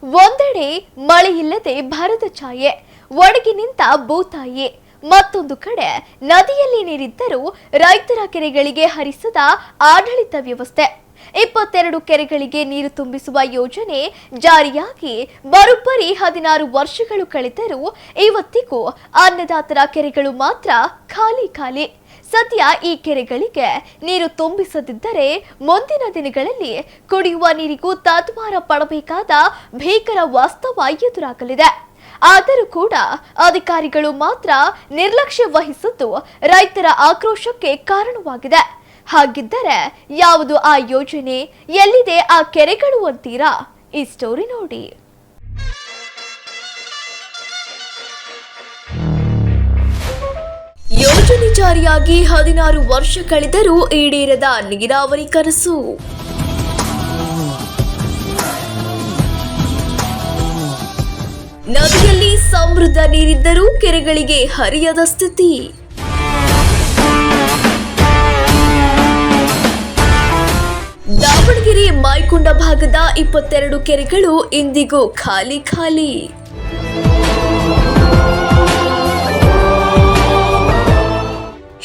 ಒಂದೆಡೆ ಮಳೆಯಿಲ್ಲದೆ ಭರದ ಛಾಯೆ, ಒಣಗಿ ನಿಂತ ಭೂತಾಯಿ. ಮತ್ತೊಂದು ಕಡೆ ನದಿಯಲ್ಲಿ ನೀರಿದ್ದರೂ ರೈತರ ಕೆರೆಗಳಿಗೆ ಹರಿಸದ ಆಡಳಿತ ವ್ಯವಸ್ಥೆ. 22 ಕೆರೆಗಳಿಗೆ ನೀರು ತುಂಬಿಸುವ ಯೋಜನೆ ಜಾರಿಯಾಗಿ ಬರೋಬ್ಬರಿ 16 ವರ್ಷಗಳು ಕಳೆದರೂ ಇವತ್ತಿಗೂ ಅನ್ನದಾತರ ಕೆರೆಗಳು ಮಾತ್ರ ಖಾಲಿ. ಸದ್ಯ ಈ ಕೆರೆಗಳಿಗೆ ನೀರು ತುಂಬಿಸದಿದ್ದರೆ ಮುಂದಿನ ದಿನಗಳಲ್ಲಿ ಕುಡಿಯುವ ನೀರಿಗೂ ತತ್ವಾರ ಪಡಬೇಕಾದ ಭೀಕರ ವಾಸ್ತವ ಎದುರಾಗಲಿದೆ. ಆದರೂ ಕೂಡ ಅಧಿಕಾರಿಗಳು ಮಾತ್ರ ನಿರ್ಲಕ್ಷ್ಯ ವಹಿಸಿದ್ದು ರೈತರ ಆಕ್ರೋಶಕ್ಕೆ ಕಾರಣವಾಗಿದೆ. ಹಾಗಿದ್ದರೆ ಯಾವುದು ಆ ಯೋಜನೆ, ಎಲ್ಲಿದೆ ಆ ಕೆರೆಗಳು ಅಂತೀರಾ? ಈ ಸ್ಟೋರಿ ನೋಡಿ. ಯೋಜನೆ ಜಾರಿಯಾಗಿ 16 ವರ್ಷ ಕಳೆದರೂ ಈಡೇರದ ನೀರಾವರಿ ಕನಸು. ನದಿಯಲ್ಲಿ ಸಮೃದ್ಧ ನೀರಿದ್ದರೂ ಕೆರೆಗಳಿಗೆ ಹರಿಯದ ಸ್ಥಿತಿ. ದಾವಣಗೆರೆ ಮಾಯಕೊಂಡ ಭಾಗದ 22 ಕೆರೆಗಳು ಇಂದಿಗೂ ಖಾಲಿ.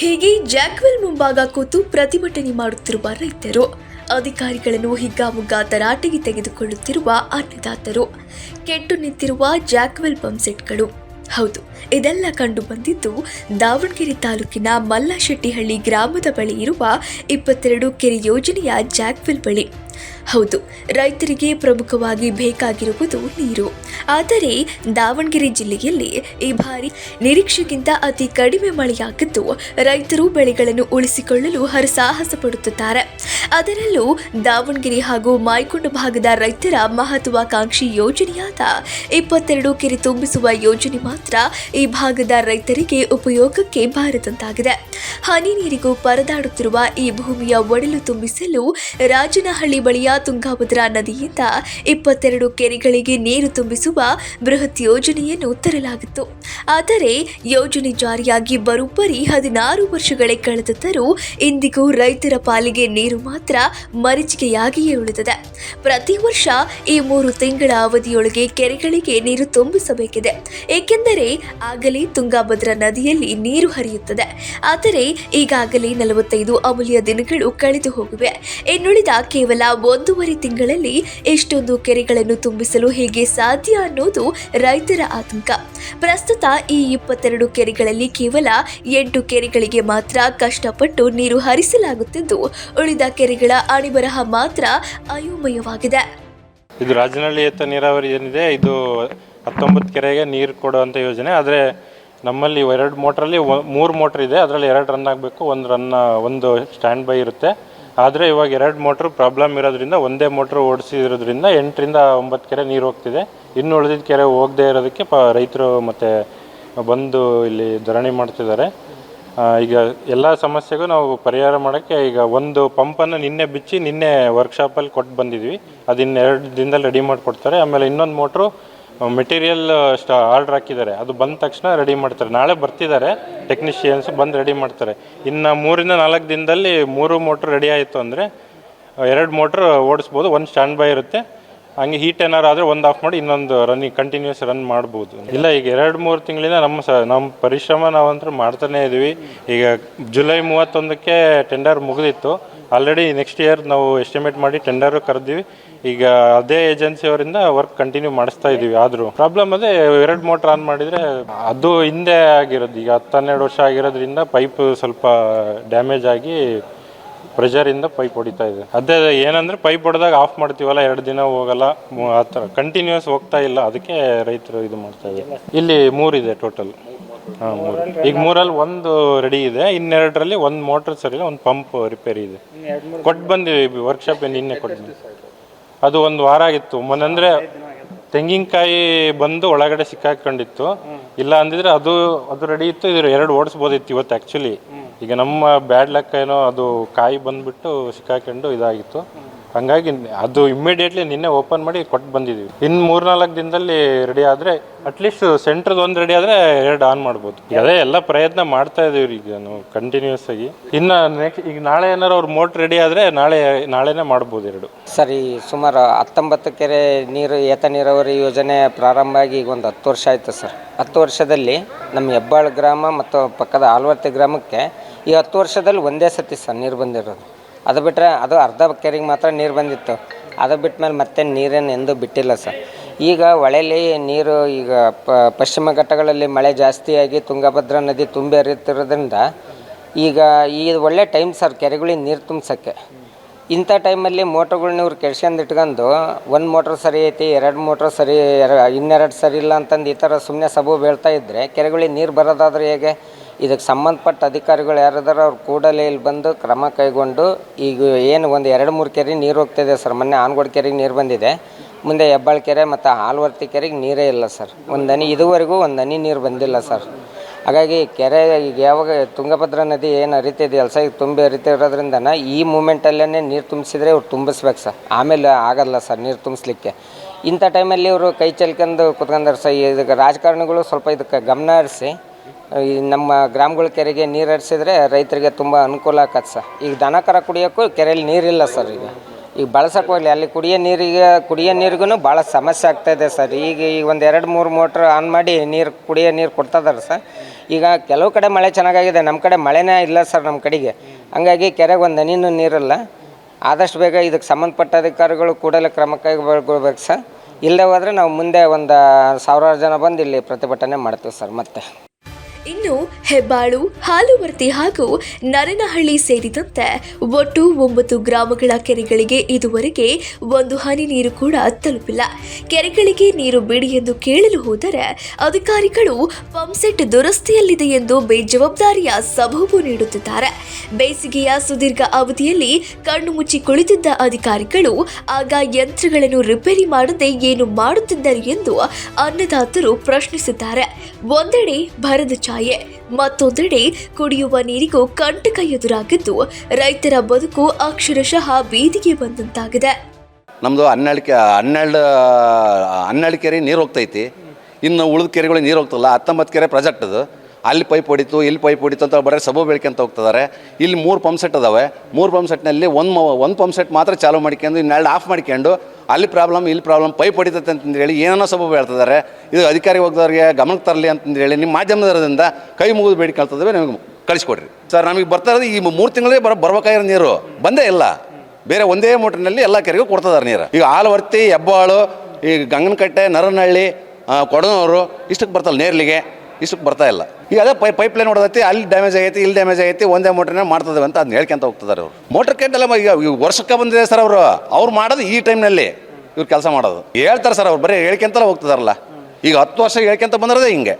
ಹೀಗೆ ಜಾಕ್ವೆಲ್ ಮುಂಭಾಗ ಕೂತು ಪ್ರತಿಭಟನೆ ಮಾಡುತ್ತಿರುವ ರೈತರು, ಅಧಿಕಾರಿಗಳನ್ನು ಹಿಗ್ಗಾಮುಗ್ಗಾ ತರಾಟೆಗೆ ತೆಗೆದುಕೊಳ್ಳುತ್ತಿರುವ ಅನ್ನದಾತರು, ಕೆಟ್ಟು ನಿಂತಿರುವ ಜಾಕ್ವೆಲ್ ಪಂಪ್ಸೆಟ್ಗಳು. ಹೌದು, ಇದೆಲ್ಲ ಕಂಡು ಬಂದಿದ್ದು ದಾವಣಗೆರೆ ತಾಲೂಕಿನ ಮಲ್ಲಶೆಟ್ಟಿಹಳ್ಳಿ ಗ್ರಾಮದ ಬಳಿ ಇರುವ 22 ಕೆರೆ ಯೋಜನೆಯ ಜಾಕ್ವೆಲ್ ಬಳಿ. ಹೌದು, ರೈತರಿಗೆ ಪ್ರಮುಖವಾಗಿ ಬೇಕಾಗಿರುವುದು ನೀರು. ಆದರೆ ದಾವಣಗೆರೆ ಜಿಲ್ಲೆಯಲ್ಲಿ ಈ ಬಾರಿ ನಿರೀಕ್ಷೆಗಿಂತ ಅತಿ ಕಡಿಮೆ ಮಳೆಯಾಗಿದ್ದು ರೈತರು ಬೆಳೆಗಳನ್ನು ಉಳಿಸಿಕೊಳ್ಳಲು ಹರಸಾಹಸ ಪಡುತ್ತಿದ್ದಾರೆ. ಅದರಲ್ಲೂ ದಾವಣಗೆರೆ ಹಾಗೂ ಮಾಯಕೊಂಡ ಭಾಗದ ರೈತರ ಮಹತ್ವಾಕಾಂಕ್ಷಿ ಯೋಜನೆಯಾದ 22 ಕೆರೆ ತುಂಬಿಸುವ ಯೋಜನೆ ಮಾತ್ರ ಈ ಭಾಗದ ರೈತರಿಗೆ ಉಪಯೋಗಕ್ಕೆ ಬಾರದಂತಾಗಿದೆ. ಹನಿ ನೀರಿಗೂ ಪರದಾಡುತ್ತಿರುವ ಈ ಭೂಮಿಯ ಒಡಲು ತುಂಬಿಸಲು ರಾಜನಹಳ್ಳಿ ಬಳಿಯ ತುಂಗಾಭದ್ರಾ ನದಿಯಿಂದ 22 ಕೆರೆಗಳಿಗೆ ನೀರು ತುಂಬಿಸುವ ಬೃಹತ್ ಯೋಜನೆಯನ್ನು ತರಲಾಗಿತ್ತು. ಆದರೆ ಯೋಜನೆ ಜಾರಿಯಾಗಿ ಬರೋಬ್ಬರಿ 16 ವರ್ಷಗಳೇ ಕಳೆದಿದ್ದರೂ ಇಂದಿಗೂ ರೈತರ ಪಾಲಿಗೆ ನೀರು ಮಾತ್ರ ಮರೀಚಿಕೆಯಾಗಿಯೇ ಉಳಿದಿದೆ. ಪ್ರತಿ ವರ್ಷ ಈ 3 ತಿಂಗಳ ಅವಧಿಯೊಳಗೆ ಕೆರೆಗಳಿಗೆ ನೀರು ತುಂಬಿಸಬೇಕಿದೆ. ಏಕೆಂದರೆ ಆಗಲೇ ತುಂಗಾಭದ್ರಾ ನದಿಯಲ್ಲಿ ನೀರು ಹರಿಯುತ್ತದೆ. ಆದರೆ ಈಗಾಗಲೇ 45 ಅಮೂಲ್ಯ ದಿನಗಳು ಕಳೆದು ಹೋಗಿವೆ. ಇನ್ನುಳಿದ ಕೇವಲ 1.5 ತಿಂಗಳಲ್ಲಿ ಎಷ್ಟೊಂದು ಕೆರೆಗಳನ್ನು ತುಂಬಿಸಲು ಹೇಗೆ ಸಾಧ್ಯ ಅನ್ನೋದು ರೈತರ ಆತಂಕ. ಪ್ರಸ್ತುತ ಈ 22 ಕೆರೆಗಳಲ್ಲಿ ಕೇವಲ 8 ಕೆರೆಗಳಿಗೆ ಮಾತ್ರ ಕಷ್ಟಪಟ್ಟು ನೀರು ಹರಿಸಲಾಗುತ್ತಿದ್ದು ಉಳಿದ ಕೆರೆಗಳ ಅಣಿಬರಹ ಮಾತ್ರ ಅಯೋಮಯವಾಗಿದೆ. ಇದು ರಾಜನಹಳ್ಳಿ ಎತ್ತ ನೀರಾವರಿ ಏನಿದೆ, ಇದು 19 ಕೆರೆಗೆ ನೀರು ಕೊಡುವಂಥ ಯೋಜನೆ. ಆದರೆ ನಮ್ಮಲ್ಲಿ 2 ಮೋಟ್ರಲ್ಲಿ 3 ಮೋಟ್ರ್ ಇದೆ. ಅದರಲ್ಲಿ 2 ರನ್ ಆಗಬೇಕು, ಒಂದು ಸ್ಟ್ಯಾಂಡ್ ಬೈ ಇರುತ್ತೆ. ಆದರೆ ಇವಾಗ 2 ಮೋಟ್ರ್ ಪ್ರಾಬ್ಲಮ್ ಇರೋದ್ರಿಂದ ಒಂದೇ ಮೋಟ್ರ್ ಓಡಿಸಿರೋದ್ರಿಂದ 8ರಿಂದ 9 ಕೆರೆ ನೀರು ಹೋಗ್ತಿದೆ. ಇನ್ನು ಉಳಿದಿದ್ದ ಕೆರೆ ಹೋಗದೇ ಇರೋದಕ್ಕೆ ರೈತರು ಮತ್ತು ಬಂದು ಇಲ್ಲಿ ಧರಣಿ ಮಾಡ್ತಿದ್ದಾರೆ. ಈಗ ಎಲ್ಲ ಸಮಸ್ಯೆಗೂ ನಾವು ಪರಿಹಾರ ಮಾಡೋಕ್ಕೆ ಈಗ ಒಂದು ಪಂಪನ್ನು ನಿನ್ನೆ ಬಿಚ್ಚಿ ನಿನ್ನೆ ವರ್ಕ್ಶಾಪಲ್ಲಿ ಕೊಟ್ಟು ಬಂದಿದ್ವಿ. ಅದು ಇನ್ನು 2 ದಿನದಲ್ಲಿ ರೆಡಿ ಮಾಡಿಕೊಡ್ತಾರೆ. ಆಮೇಲೆ ಇನ್ನೊಂದು ಮೋಟ್ರು ಮೆಟೀರಿಯಲ್ ಆರ್ಡ್ರ್ ಹಾಕಿದ್ದಾರೆ, ಅದು ಬಂದ ತಕ್ಷಣ ರೆಡಿ ಮಾಡ್ತಾರೆ. ನಾಳೆ ಬರ್ತಿದ್ದಾರೆ ಟೆಕ್ನಿಷಿಯನ್ಸ್, ಬಂದು ರೆಡಿ ಮಾಡ್ತಾರೆ. ಇನ್ನು 3ರಿಂದ 4 ದಿನದಲ್ಲಿ 3 ಮೋಟ್ರ್ ರೆಡಿ ಆಯಿತು ಅಂದರೆ 2 ಮೋಟ್ರ್ ಓಡಿಸ್ಬೋದು. ಒಂದು ಸ್ಟ್ಯಾಂಡ್ ಬೈ ಇರುತ್ತೆ. ಹಂಗೆ ಹೀಟ್ ಏನಾರು ಆದರೆ ಒಂದು ಆಫ್ ಮಾಡಿ ಇನ್ನೊಂದು ಕಂಟಿನ್ಯೂಸ್ ರನ್ ಮಾಡ್ಬೋದು. ಇಲ್ಲ, ಈಗ 2-3 ತಿಂಗಳಿಂದ ನಮ್ಮ ಪರಿಶ್ರಮ ನಾವಂತೂ ಮಾಡ್ತಾನೇ ಇದ್ದೀವಿ. ಈಗ ಜುಲೈ 31ಕ್ಕೆ ಟೆಂಡರ್ ಮುಗಿದಿತ್ತು. ಆಲ್ರೆಡಿ ನೆಕ್ಸ್ಟ್ ಇಯರ್ ನಾವು ಎಸ್ಟಿಮೇಟ್ ಮಾಡಿ ಟೆಂಡರು ಕರೆದಿವಿ. ಈಗ ಅದೇ ಏಜೆನ್ಸಿಯವರಿಂದ ವರ್ಕ್ ಕಂಟಿನ್ಯೂ ಮಾಡಿಸ್ತಾ ಇದ್ದೀವಿ. ಆದರೂ ಪ್ರಾಬ್ಲಮ್ ಅದೇ, 2 ಮೋಟ್ರ್ ಆನ್ ಮಾಡಿದರೆ ಅದು ಹಿಂದೆ ಆಗಿರೋದು. ಈಗ 10-12 ವರ್ಷ ಆಗಿರೋದ್ರಿಂದ ಪೈಪ್ ಸ್ವಲ್ಪ ಡ್ಯಾಮೇಜ್ ಆಗಿ ಪ್ರೆಷರಿಂದ ಪೈಪ್ ಹೊಡಿತಾ ಇದೆ. ಅದೇ ಏನಂದರೆ ಪೈಪ್ ಹೊಡೆದಾಗ ಆಫ್ ಮಾಡ್ತೀವಲ್ಲ, 2 ದಿನ ಹೋಗಲ್ಲ, ಆ ಥರ ಕಂಟಿನ್ಯೂಸ್ ಹೋಗ್ತಾ ಇಲ್ಲ. ಅದಕ್ಕೆ ರೈತರು ಇದು ಮಾಡ್ತಾ ಇದ್ದಾರೆ. ಇಲ್ಲಿ 3 ಇದೆ ಟೋಟಲ್. 3 ಈಗ 3ರಲ್ಲಿ 1 ರೆಡಿ ಇದೆ. ಇನ್ನೆರಡರಲ್ಲಿ 1 ಮೋಟ್ರ್ ಸರಿ ಇಲ್ಲ, 1 ಪಂಪ್ ರಿಪೇರಿ ಇದೆ. ಕೊಟ್ಟು ಬಂದಿವಿ ವರ್ಕ್ಶಾಪ್ ನಿನ್ನೆ ಕೊಟ್ಟು. ಅದು 1 ವಾರ ಆಗಿತ್ತು. ಮೊನ್ನೆ ತೆಂಗಿನಕಾಯಿ ಬಂದು ಒಳಗಡೆ ಸಿಕ್ಕಾಕೊಂಡಿತ್ತು. ಇಲ್ಲ ಅಂದಿದ್ರೆ ಅದು ರೆಡಿ ಇತ್ತು. ಇದು 2 ಓಡಿಸ್ಬೋದಿತ್ತು ಇವತ್ತು ಆ್ಯಕ್ಚುಲಿ. ಈಗ ನಮ್ಮ ಬ್ಯಾಡ್ ಲಕ್ ಏನೋ ಅದು ಕಾಯಿ ಬಂದುಬಿಟ್ಟು ಸಿಕ್ಕಾಕೊಂಡು ಇದಾಗಿತ್ತು. ಹಂಗಾಗಿ ಅದು ಇಮ್ಮಿಡಿಯೇಟ್ಲಿ ನಿನ್ನೆ ಓಪನ್ ಮಾಡಿ ಕೊಟ್ಟು ಬಂದಿದ್ದೀವಿ. ಇನ್ನು 3-4 ದಿನದಲ್ಲಿ ರೆಡಿ ಆದರೆ ಅಟ್ಲೀಸ್ಟ್ ಸೆಂಟ್ರದ್ದು ಒಂದು ರೆಡಿ ಆದರೆ 2 ಆನ್ ಮಾಡ್ಬೋದು. ಅದೇ ಎಲ್ಲ ಪ್ರಯತ್ನ ಮಾಡ್ತಾ ಇದ್ದೀವಿ ಈಗ ನಾವು ಕಂಟಿನ್ಯೂಸ್ ಆಗಿ. ಇನ್ನು ನೆಕ್ಸ್ಟ್ ಈಗ ನಾಳೆ ಏನಾರು ಅವ್ರ ಮೋಟ್ರ್ ರೆಡಿ ಆದರೆ ನಾಳೆನೇ ಮಾಡ್ಬೋದು 2. ಸರ್, ಈ ಸುಮಾರು 19 ಕೆರೆ ಏತ ನೀರಾವರಿ ಯೋಜನೆ ಪ್ರಾರಂಭ ಆಗಿ ಈಗ ಒಂದು 10 ವರ್ಷ ಆಯಿತು ಸರ್. 10 ವರ್ಷದಲ್ಲಿ ನಮ್ಮ ಹೆಬ್ಬಾಳು ಗ್ರಾಮ ಮತ್ತು ಪಕ್ಕದ ಆಲ್ವರ್ತಿ ಗ್ರಾಮಕ್ಕೆ ಈ 10 ವರ್ಷದಲ್ಲಿ ಒಂದೇ ಸತಿ ಸರ್ ನೀರು ಬಂದಿರೋದು. ಅದು ಬಿಟ್ಟರೆ ಅದು ಅರ್ಧ ಕೆರೆಗೆ ಮಾತ್ರ ನೀರು ಬಂದಿತ್ತು. ಅದು ಬಿಟ್ಟ ಮೇಲೆ ಮತ್ತೆ ನೀರೇನು ಎಂದೂ ಬಿಟ್ಟಿಲ್ಲ ಸರ್. ಈಗ ಹೊಳೆಯಲ್ಲಿ ನೀರು ಈಗ ಪಶ್ಚಿಮ ಘಟ್ಟಗಳಲ್ಲಿ ಮಳೆ ಜಾಸ್ತಿಯಾಗಿ ತುಂಗಭದ್ರಾ ನದಿ ತುಂಬಿ ಹರಿಯುತ್ತಿರೋದ್ರಿಂದ ಈಗ ಒಳ್ಳೆ ಟೈಮ್ ಸರ್ ಕೆರೆಗಳಿಗೆ ನೀರು ತುಂಬಿಸೋಕ್ಕೆ. ಇಂಥ ಟೈಮಲ್ಲಿ ಮೋಟ್ರುಗಳ್ನ ಇವ್ರು ಕೆಡ್ಸ್ಕೊಂಡು ಇಟ್ಕೊಂಡು 1 ಮೋಟ್ರ್ ಸರಿ ಐತಿ, 2 ಮೋಟ್ರ್ ಸರಿ, ಇನ್ನೆರಡು ಸರಿ ಇಲ್ಲ ಅಂತಂದು ಈ ಥರ ಸುಮ್ಮನೆ ಸಬು ಬೀಳ್ತಾ ಇದ್ದರೆ ಕೆರೆಗಳಿಗೆ ನೀರು ಬರೋದಾದ್ರೆ ಹೇಗೆ? ಇದಕ್ಕೆ ಸಂಬಂಧಪಟ್ಟ ಅಧಿಕಾರಿಗಳು ಯಾರಿದಾರೋ ಅವ್ರು ಕೂಡಲೇ ಇಲ್ಲಿ ಬಂದು ಕ್ರಮ ಕೈಗೊಂಡು ಈಗ ಏನು ಒಂದು 2-3 ಕೆರೆ ನೀರು ಹೋಗ್ತಿದೆ ಸರ್. ಮೊನ್ನೆ ಆನಗೋಡು ಕೆರೆಗೆ ನೀರು ಬಂದಿದೆ, ಮುಂದೆ ಹೆಬ್ಬಾಳು ಕೆರೆ ಮತ್ತು ಆಲ್ವರ್ತಿ ಕೆರೆಗೆ ನೀರೇ ಇಲ್ಲ ಸರ್. ಇದುವರೆಗೂ ಒಂದು ಹನಿ ನೀರು ಬಂದಿಲ್ಲ ಸರ್. ಹಾಗಾಗಿ ಕೆರೆ ಈಗ ಯಾವಾಗ ತುಂಗಭದ್ರಾ ನದಿ ಏನು ಹರಿತಿದೆಯಲ್ಲ ಸರ್, ಈಗ ತುಂಬಿ ಹರಿತಿರೋದ್ರಿಂದ ಈ ಮೂಮೆಂಟಲ್ಲೇ ನೀರು ತುಂಬಿಸಿದ್ರೆ ಇವ್ರು ತುಂಬಿಸ್ಬೇಕು ಸರ್. ಆಮೇಲೆ ಆಗಲ್ಲ ಸರ್ ನೀರು ತುಂಬಿಸ್ಲಿಕ್ಕೆ. ಇಂಥ ಟೈಮಲ್ಲಿ ಇವರು ಕೈ ಚೆಲ್ಕೊಂಡು ಕುತ್ಕೊಂಡಾರೆ ಸರ್. ಇದಕ್ಕೆ ರಾಜಕಾರಣಿಗಳು ಸ್ವಲ್ಪ ಇದಕ್ಕೆ ಗಮನ ಹರಿಸಿ ಈ ನಮ್ಮ ಗ್ರಾಮಗಳ ಕೆರೆಗೆ ನೀರು ಹರಿಸಿದ್ರೆ ರೈತರಿಗೆ ತುಂಬ ಅನುಕೂಲ ಆಗತ್ತೆ ಸರ್. ಈಗ ದನ ಕರ ಕುಡಿಯೋಕ್ಕೂ ಕೆರೆಯಲ್ಲಿ ನೀರಿಲ್ಲ ಸರ್. ಈಗ ಬಳಸೋಕೆ ಹೋಗಲಿ ಅಲ್ಲಿ ಕುಡಿಯೋ ನೀರಿಗೂ ಭಾಳ ಸಮಸ್ಯೆ ಆಗ್ತಾಯಿದೆ ಸರ್. ಈಗ ಒಂದು 2-3 ಮೋಟ್ರ್ ಆನ್ ಮಾಡಿ ಕುಡಿಯೋ ನೀರು ಕೊಡ್ತಿದ್ದಾರೆ ಸರ್. ಈಗ ಕೆಲವು ಕಡೆ ಮಳೆ ಚೆನ್ನಾಗಾಗಿದೆ, ನಮ್ಮ ಕಡೆ ಮಳೆನೇ ಇಲ್ಲ ಸರ್ ನಮ್ಮ ಕಡೆಗೆ. ಹಂಗಾಗಿ ಕೆರೆಗೆ ಒಂದು ಹನಿನೂ ನೀರಿಲ್ಲ. ಆದಷ್ಟು ಬೇಗ ಇದಕ್ಕೆ ಸಂಬಂಧಪಟ್ಟ ಅಧಿಕಾರಿಗಳು ಕೂಡಲೇ ಕ್ರಮ ಕೈಗೊಳ್ಬೇಕು ಸರ್. ಇಲ್ಲದೆ ಹೋದರೆ ನಾವು ಮುಂದೆ ಒಂದು 1000 ಜನ ಬಂದು ಇಲ್ಲಿ ಪ್ರತಿಭಟನೆ ಮಾಡ್ತೀವಿ ಸರ್. ಮತ್ತೆ ಇನ್ನು ಹೆಬ್ಬಾಳು, ಹಾಲುವರ್ತಿ ಹಾಗೂ ನರೇನಹಳ್ಳಿ ಸೇರಿದಂತೆ ಒಟ್ಟು 9 ಗ್ರಾಮಗಳ ಕೆರೆಗಳಿಗೆ ಇದುವರೆಗೆ ಒಂದು ಹನಿ ನೀರು ಕೂಡ ತಲುಪಿಲ್ಲ. ಕೆರೆಗಳಿಗೆ ನೀರು ಬಿಡಿ ಎಂದು ಕೇಳಲು ಹೋದರೆ ಅಧಿಕಾರಿಗಳು ಪಂಪ್ಸೆಟ್ ದುರಸ್ತಿಯಲ್ಲಿದೆ ಎಂದು ಬೇಜವಾಬ್ದಾರಿಯ ಸಬೂಬು ನೀಡುತ್ತಿದ್ದಾರೆ. ಬೇಸಿಗೆಯ ಸುದೀರ್ಘ ಅವಧಿಯಲ್ಲಿ ಕಣ್ಣು ಮುಚ್ಚಿ ಕುಳಿತಿದ್ದ ಅಧಿಕಾರಿಗಳು ಆಗ ಯಂತ್ರಗಳನ್ನು ರಿಪೇರಿ ಮಾಡದೆ ಏನು ಮಾಡುತ್ತಿದ್ದರು ಎಂದು ಅನ್ನದಾತರು ಪ್ರಶ್ನಿಸಿದ್ದಾರೆ. ಒಂದೆಡೆ ಭರದ ಛಾಯೆ, ಮತ್ತೊಂದೆಡೆ ಕುಡಿಯುವ ನೀರಿಗೂ ಕಂಟಕ ಎದುರಾಗಿದ್ದು ರೈತರ ಬದುಕು ಅಕ್ಷರಶಃ ಬೀದಿಗೆ ಬಂದಂತಾಗಿದೆ. ನಮ್ಮದು 12 ಕೆರೆ ನೀರು ಹೋಗ್ತೈತಿ. ಇನ್ನು ಉಳಿದ ಕೆರೆಗಳಿಗೆ ನೀರು ಹೋಗ್ತಲ್ಲ. 19 ಕೆರೆ ಪ್ರಾಜೆಕ್ಟ್ ಅದು. ಅಲ್ಲಿ ಪೈಪ್ ಹೊಡಿತು, ಇಲ್ಲಿ ಪೈಪ್ ಹೊಡಿತು ಅಂತ ಬರೀ ಸಬು ಬೆಳ್ಕೊಂತ ಹೋಗ್ತಿದ್ದಾರೆ. ಇಲ್ಲಿ 3 ಪಂಪ್ ಸೆಟ್ ಅದಾವೆ. 3 ಪಂಪ್ ಸೆಟ್ನಲ್ಲಿ ಒಂದು ಪಂಪ್ ಸೆಟ್ ಮಾತ್ರ ಚಾಲೂ ಮಾಡ್ಕೊಂಡು ಇನ್ನೆರಡು ಆಫ್ ಮಾಡ್ಕೊಂಡು ಅಲ್ಲಿ ಪ್ರಾಬ್ಲಮ್ ಇಲ್ಲಿ ಪ್ರಾಬ್ಲಮ್ ಪೈಪ್ ಹೊಡಿತೈತೆ ಅಂತಂದೇಳಿ ಏನೇನೋ ಸಬು ಹೇಳ್ತಿದ್ದಾರೆ. ಇದು ಅಧಿಕಾರಿ ಹೋಗ್ದವ್ರಿಗೆ ಗಮನಕ್ಕೆ ತರಲಿ ಅಂತಂದೇಳಿ ನಿಮ್ಮ ಮಾಧ್ಯಮದವರಿಂದ ಕೈ ಮುಗಿದು ಬೇಡಿ ಕೇಳ್ತಿದ್ದೇವೆ, ನಿಮಗೆ ಕಳಿಸ್ಕೊಡ್ರಿ ಸರ್. ನಮಗೆ ಬರ್ತಾ ಇರೋದು ಈ 3 ತಿಂಗಳೇ ಬರ್ಬೇಕಾಗಿರೋ ನೀರು ಬಂದೇ ಇಲ್ಲ. ಬೇರೆ ಒಂದೇ ಮೋಟ್ರಿನಲ್ಲಿ ಎಲ್ಲ ಕೆರೆಗೂ ಕೊಡ್ತಿದ್ದಾರೆ ನೀರು. ಈಗ ಆಲವರ್ತಿ, ಹೆಬ್ಬಾಳು, ಈಗ ಗಂಗನಕಟ್ಟೆ, ನರನಹಳ್ಳಿ, ಕೊಡನೂರು ಇಷ್ಟಕ್ಕೆ ಬರ್ತಲ್ಲ, ನೇರ್ಲಿಗೆ ಇಷ್ಟಕ್ಕೆ ಬರ್ತಾ ಇಲ್ಲ. ಈಗ ಅದೇ ಪೈಪ್ ಲೈನ್ ಹೊಡೆದೈತಿ, ಅಲ್ಲಿ ಡ್ಯಾಮೇಜ್ ಆಗೈತಿ, ಇಲ್ಲಿ ಡ್ಯಾಮೇಜ್ ಆಗೈತಿ, ಒಂದೇ ಮೋಟ್ರನ್ನ ಮಾಡ್ತದೇವೆ ಅಂತ ಅದನ್ನ ಹೇಳ್ಕೊಂತ ಹೋಗ್ತಿದ್ದಾರೆ ಅವರು. ಮೋಟ್ರ್ ಕೆಟ್ಟಲ್ಲ ಈಗ ವರ್ಷಕ್ಕೆ ಬಂದಿದೆ ಸರ್. ಅವ್ರು ಮಾಡೋದು ಈ ಟೈಮ್ನಲ್ಲಿ ಇವ್ರು ಕೆಲಸ ಮಾಡೋದು ಹೇಳ್ತಾರೆ ಸರ್. ಅವ್ರು ಬರೀ ಹೇಳ್ಕೊಂತಲ್ಲ ಹೋಗ್ತಿದಾರಲ್ಲ. ಈಗ 10 ವರ್ಷ ಹೇಳ್ಕೊಂತ ಬಂದಿರೋದೇ ಹಿಂಗೆ.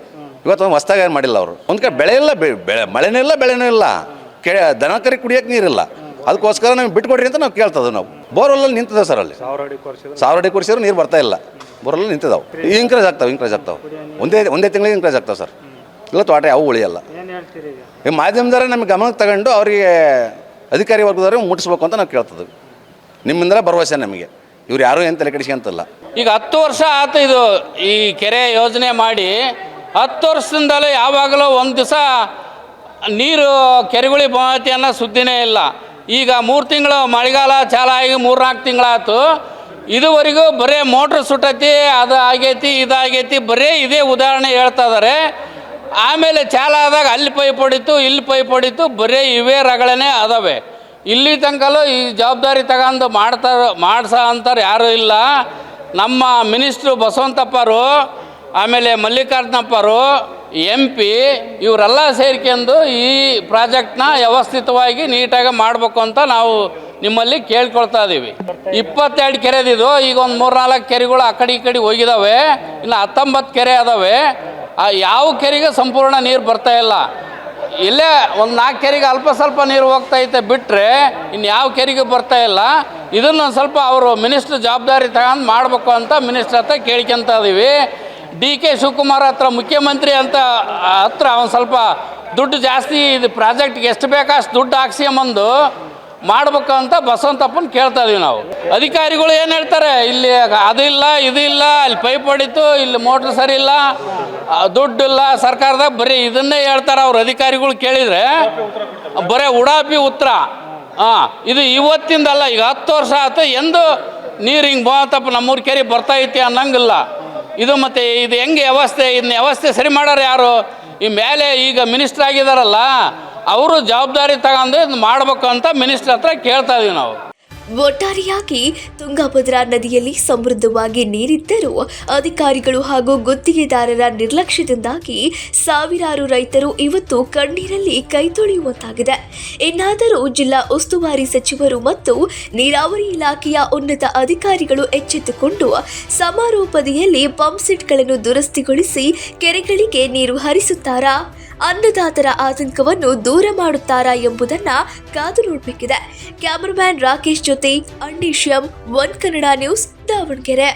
ಇವತ್ತು ಹೊಸ್ದಾಗಿ ಏನು ಮಾಡಿಲ್ಲ ಅವರು. ಒಂದು ಕಡೆ ಬೆಳೆ ಇಲ್ಲ, ಮಳೆನೂ ಇಲ್ಲ, ಬೆಳೆನೂ ಇಲ್ಲ, ದನ ಕರಿ ಕುಡಿಯೋಕೆ ನೀರಿಲ್ಲ. ಅದಕ್ಕೋಸ್ಕರ ನಮ್ಗೆ ಬಿಟ್ಕೊಡ್ರಿ ಅಂತ ನಾವು ಕೇಳ್ತದೆ. ನಾವು ಬೋರ್ವೆಲ್ಲಲ್ಲಿ ನಿಂತಿದ್ದೇವೆ ಸರ್. ಅಲ್ಲಿ 1000 ಅಡಿ ಕೊಡಿಸಿದ್ರು ನೀರು ಬರ್ತಾ ಇಲ್ಲ. ಬೋರಲ್ಲಿ ನಿಂತಿದ್ದಾವೆ. ಇಂಕ್ರೇಜ್ ಆಗ್ತಾವೆ. ಒಂದೇ ತಿಂಗಳಿಗೆ ಇಂಕ್ರೇಜ್ ಆಗ್ತಾವೆ ಸರ್. ಇಲ್ಲ ತೋಟ ಯಾವ ಉಳಿಯಲ್ಲ. ಈ ಮಾಧ್ಯಮದವರೇ ನಮಗೆ ಗಮನಕ್ಕೆ ತಗೊಂಡು ಅವರಿಗೆ ಅಧಿಕಾರಿ ವರ್ಗದವ್ರಿಗೆ ಮುಟ್ಟಿಸ್ಬೇಕು ಅಂತ ನಾವು ಕೇಳ್ತಿದ್ವಿ. ನಿಮ್ಮಿಂದಲೇ ಭರವಸೆ ನಮಗೆ. ಇವ್ರು ಯಾರೂ ಏನು ತಲೆ ಕೆಡಿಸ್ಕೊಂತಲ್ಲ. ಈಗ 10 ವರ್ಷ ಆಯ್ತು ಇದು ಈ ಕೆರೆ ಯೋಜನೆ ಮಾಡಿ. 10 ವರ್ಷದಿಂದಲೂ ಯಾವಾಗಲೂ ಒಂದು ದಿವಸ ನೀರು ಕೆರೆಗಳಿಗೆ ಬಂದೈತಿ ಅನ್ನೋ ಸುದ್ದಿನೇ ಇಲ್ಲ. ಈಗ 3 ತಿಂಗಳು ಮಳೆಗಾಲ ಚಾಲಾಗಿ 3-4 ತಿಂಗಳಾಯ್ತು. ಇದುವರೆಗೂ ಬರೀ ಮೋಟ್ರ್ ಸುಟ್ಟೈತಿ, ಅದು ಆಗೈತಿ, ಇದಾಗೈತಿ, ಬರೀ ಇದೇ ಉದಾಹರಣೆ ಹೇಳ್ತಾ ಇದ್ದಾರೆ. ಆಮೇಲೆ ಚಾಲ ಆದಾಗ ಅಲ್ಲಿ ಪೈಪ್ ಹೊಡಿತು, ಇಲ್ಲಿ ಪೈಪ್ ಹೊಡಿತು, ಬರೀ ಇವೇ ರಗಳೇ ಅದಾವೆ. ಇಲ್ಲಿ ತನಕಲೂ ಈ ಜವಾಬ್ದಾರಿ ತಗೊಂಡು ಮಾಡ್ಸೋ ಅಂತಾರೆ ಯಾರೂ ಇಲ್ಲ. ನಮ್ಮ ಮಿನಿಸ್ಟ್ರು ಬಸವಂತಪ್ಪರು, ಆಮೇಲೆ ಮಲ್ಲಿಕಾರ್ಜುನಪ್ಪರು, MP ಇವರೆಲ್ಲ ಸೇರ್ಕೊಂಡು ಈ ಪ್ರಾಜೆಕ್ಟ್ನ ವ್ಯವಸ್ಥಿತವಾಗಿ ನೀಟಾಗಿ ಮಾಡಬೇಕು ಅಂತ ನಾವು ನಿಮ್ಮಲ್ಲಿ ಕೇಳ್ಕೊಳ್ತಾ ಇದ್ದೀವಿ. 22 ಕೆರೆದಿದ್ದು ಈಗ ಒಂದು 3-4 ಕೆರೆಗಳು ಆ ಕಡೆ ಈ ಕಡೆ ಹೋಗಿದ್ದಾವೆ. ಇನ್ನು 19 ಕೆರೆ ಅದಾವೆ. ಯಾವ ಕೆರೆಗೆ ಸಂಪೂರ್ಣ ನೀರು ಬರ್ತಾ ಇಲ್ಲ. ಇಲ್ಲೇ ಒಂದು 4 ಕೆರೆಗೆ ಅಲ್ಪ ಸ್ವಲ್ಪ ನೀರು ಹೋಗ್ತೈತೆ ಬಿಟ್ಟರೆ ಇನ್ನು ಯಾವ ಕೆರೆಗೆ ಬರ್ತಾ ಇಲ್ಲ. ಇದನ್ನು ಸ್ವಲ್ಪ ಅವರು ಮಿನಿಸ್ಟ್ರ್ ಜವಾಬ್ದಾರಿ ತಗೊಂಡು ಮಾಡಬೇಕು ಅಂತ ಮಿನಿಸ್ಟ್ರ್ ಹತ್ರ ಕೇಳ್ಕೊತ ಇದ್ದೀವಿ. DK ಶಿವಕುಮಾರ್ ಹತ್ರ, ಮುಖ್ಯಮಂತ್ರಿ ಅಂತ ಹತ್ರ ಒಂದು ಸ್ವಲ್ಪ ದುಡ್ಡು ಜಾಸ್ತಿ, ಇದು ಪ್ರಾಜೆಕ್ಟ್ಗೆ ಎಷ್ಟು ಬೇಕೋ ಅಷ್ಟು ದುಡ್ಡು ಹಾಕ್ಸ್ಕೊಂಬಂದು ಮಾಡ್ಬೇಕು ಅಂತ ಬಸವಂತಪ್ಪನ ಕೇಳ್ತಾ ಇದೀವಿ ನಾವು. ಅಧಿಕಾರಿಗಳು ಏನು ಹೇಳ್ತಾರೆ, ಇಲ್ಲಿ ಅದು ಇಲ್ಲ ಇದು ಇಲ್ಲ, ಅಲ್ಲಿ ಪೈಪ್ ಹೊಡಿತು, ಇಲ್ಲಿ ಮೋಟ್ರ್ ಸರಿ ಇಲ್ಲ, ದುಡ್ಡಿಲ್ಲ ಸರ್ಕಾರದಾಗ, ಬರೀ ಇದನ್ನೇ ಹೇಳ್ತಾರೆ ಅವ್ರ ಅಧಿಕಾರಿಗಳು. ಕೇಳಿದರೆ ಬರೀ ಉಡಾಪಿ ಉತ್ತರ. ಇದು ಇವತ್ತಿಂದಲ್ಲ, ಈಗ 10 ವರ್ಷ ಆಯ್ತು, ಎಂದು ನೀರು ಹಿಂಗೆ ಬಂತಪ್ಪ ನಮ್ಮೂರು ಕೆರೆ ಬರ್ತಾ ಐತಿ ಅನ್ನಂಗಿಲ್ಲ. ಇದು ಮತ್ತು ಇದು ಹೆಂಗೆ ವ್ಯವಸ್ಥೆ, ಇದನ್ನ ವ್ಯವಸ್ಥೆ ಸರಿ ಮಾಡೋರು ಯಾರು? ಈ ಮೇಲೆ ಈಗ ಮಿನಿಸ್ಟ್ರ್ ಆಗಿದಾರಲ್ಲ, ಅವರು ಜವಾಬ್ದಾರಿ ತಗೊಂಡು ಇದು ಮಾಡಬೇಕು ಅಂತ ಮಿನಿಸ್ಟ್ರ್ ಹತ್ರ ಕೇಳ್ತಾ ಇದೀವಿ ನಾವು. ಒಟ್ಟಾರೆಯಾಗಿ ತುಂಗಭದ್ರಾ ನದಿಯಲ್ಲಿ ಸಮೃದ್ಧವಾಗಿ ನೀರಿದ್ದರೂ ಅಧಿಕಾರಿಗಳು ಹಾಗೂ ಗುತ್ತಿಗೆದಾರರ ನಿರ್ಲಕ್ಷ್ಯದಿಂದಾಗಿ ಸಾವಿರಾರು ರೈತರು ಇವತ್ತು ಕಣ್ಣೀರಲ್ಲಿ ಕೈ ತೊಳೆಯುವಂತಾಗಿದೆ. ಇನ್ನಾದರೂ ಜಿಲ್ಲಾ ಉಸ್ತುವಾರಿ ಸಚಿವರು ಮತ್ತು ನೀರಾವರಿ ಇಲಾಖೆಯ ಉನ್ನತ ಅಧಿಕಾರಿಗಳು ಎಚ್ಚೆತ್ತುಕೊಂಡು ಸಮಾರೋಪದಿಯಲ್ಲಿ ಪಂಪ್ಸೆಟ್ಗಳನ್ನು ದುರಸ್ತಿಗೊಳಿಸಿ ಕೆರೆಗಳಿಗೆ ನೀರು ಹರಿಸುತ್ತಾರಾ, ಅನ್ನದಾತರ ಆತಂಕವನ್ನು ದೂರ ಮಾಡುತ್ತಾರಾ ಎಂಬುದನ್ನ ಕಾದು ನೋಡಬೇಕಿದೆ. ಕ್ಯಾಮರಾಮ್ಯಾನ್ ರಾಕೇಶ್ ಜೊತೆ ಅಂಡೀಶ್ಯಂ, ಒನ್ ಕನ್ನಡ ನ್ಯೂಸ್, ದಾವಣಗೆರೆ.